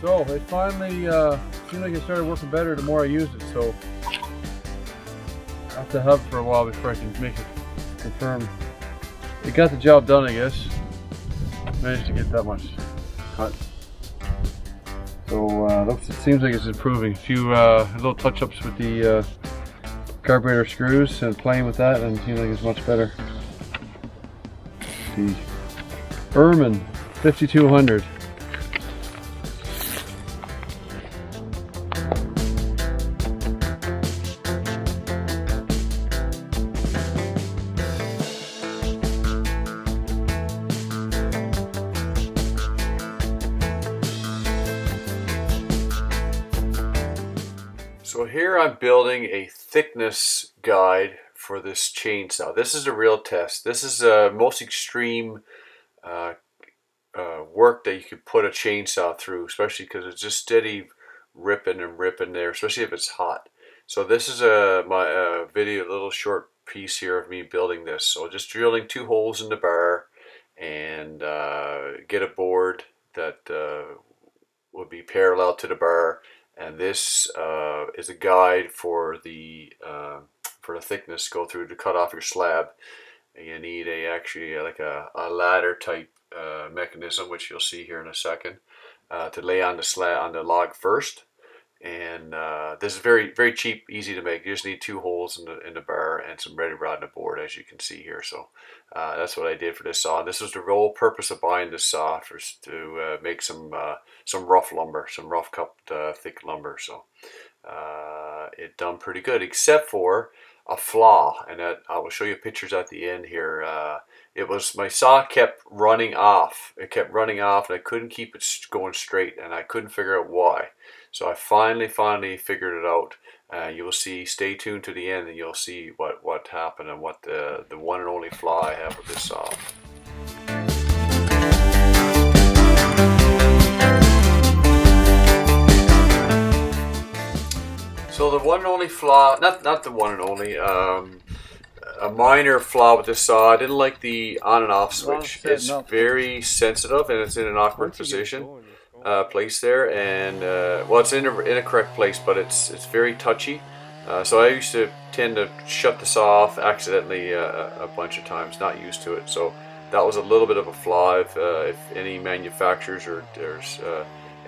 So it finally seemed like it started working better the more I used it, so I have to hub for a while before I can make it confirm. It got the job done, I guess. Managed to get that much cut. So it seems like it's improving. A few little touch-ups with the carburetor screws and playing with that, and it seems like it's much better. The Erman 5200. So here I'm building a thickness guide for this chainsaw. This is a real test. This is the most extreme work that you could put a chainsaw through, especially because it's just steady ripping and ripping there, especially if it's hot. So this is my video, a little short piece here of me building this. So just drilling 2 holes in the bar and get a board that would be parallel to the bar. And this is a guide for the thickness. Go through to cut off your slab. And you need actually like a ladder type mechanism, which you'll see here in a second, to lay on the log first. And this is very cheap, easy to make. You just need 2 holes in the bar and some ready rod in the board, as you can see here. So that's what I did for this saw. This was the whole purpose of buying this saw, to make some rough lumber, some rough cut thick lumber. So it done pretty good, except for a flaw, and that I will show you pictures at the end here. It was my saw kept running off. It kept running off, and I couldn't keep it going straight, and I couldn't figure out why. So I finally figured it out. You will see. Stay tuned to the end, and you'll see what happened and what the one and only flaw I have with this saw. So the one and only flaw, not the one and only, a minor flaw with this saw, I didn't like the on and off switch. It's very sensitive, and it's in an awkward position, place there, and well, it's in a correct place, but it's very touchy. So I used to tend to shut the saw off accidentally a bunch of times, not used to it. So that was a little bit of a flaw. If any manufacturers or there's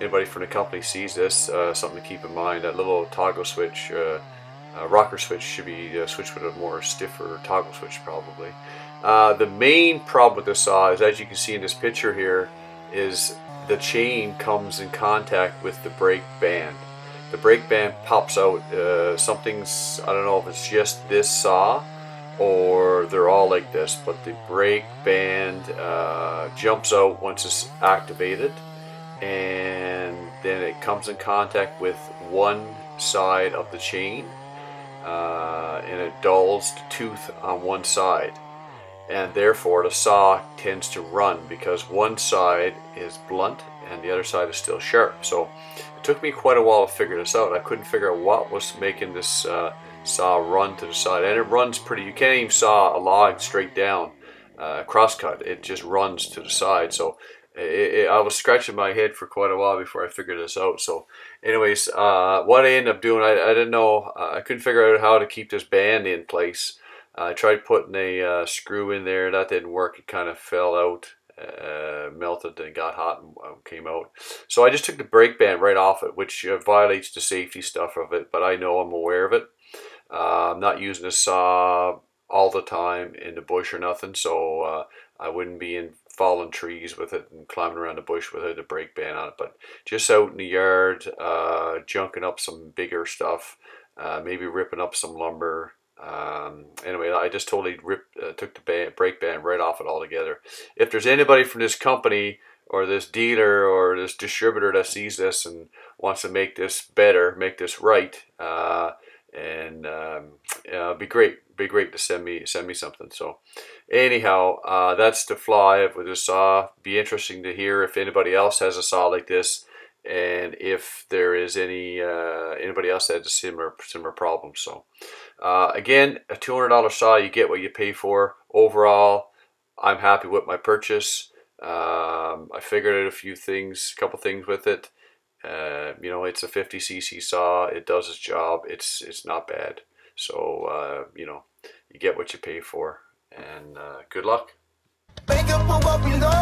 anybody from the company sees this, something to keep in mind. That little toggle switch, rocker switch, should be switched with a more stiffer toggle switch probably. The main problem with this saw is, as you can see in this picture here, is the chain comes in contact with the brake band. The brake band pops out. Something's, I don't know if it's just this saw or they're all like this, but the brake band jumps out once it's activated, and then it comes in contact with one side of the chain, and it dulls the tooth on one side, and therefore the saw tends to run because one side is blunt and the other side is still sharp. So it took me quite a while to figure this out. I couldn't figure out what was making this saw run to the side, and it runs pretty. You can't even saw a log straight down, crosscut. It just runs to the side. So I was scratching my head for quite a while before I figured this out. So anyways, what I ended up doing, I didn't know, I couldn't figure out how to keep this band in place. I tried putting a screw in there. That didn't work. It kind of fell out, melted and got hot and came out. So I just took the brake band right off it, which violates the safety stuff of it, but I know, I'm aware of it. I'm not using this saw all the time in the bush or nothing, so I wouldn't be in fallen trees with it and climbing around the bush without a brake band on it, but just out in the yard, junking up some bigger stuff, maybe ripping up some lumber. Anyway, I just totally took the brake band right off it altogether. If there's anybody from this company or this dealer or this distributor that sees this and wants to make this better, make this right, and it'd be great to send me something. So anyhow, that's the flaw I have with this saw. Be interesting to hear if anybody else has a saw like this and if there is anybody else that has a similar problem. So again, a $200 saw, you get what you pay for. Overall, I'm happy with my purchase. I figured out a couple things with it. You know, it's a 50cc saw. It does its job. It's not bad. So you know, you get what you pay for, and good luck. Wake up on what we love.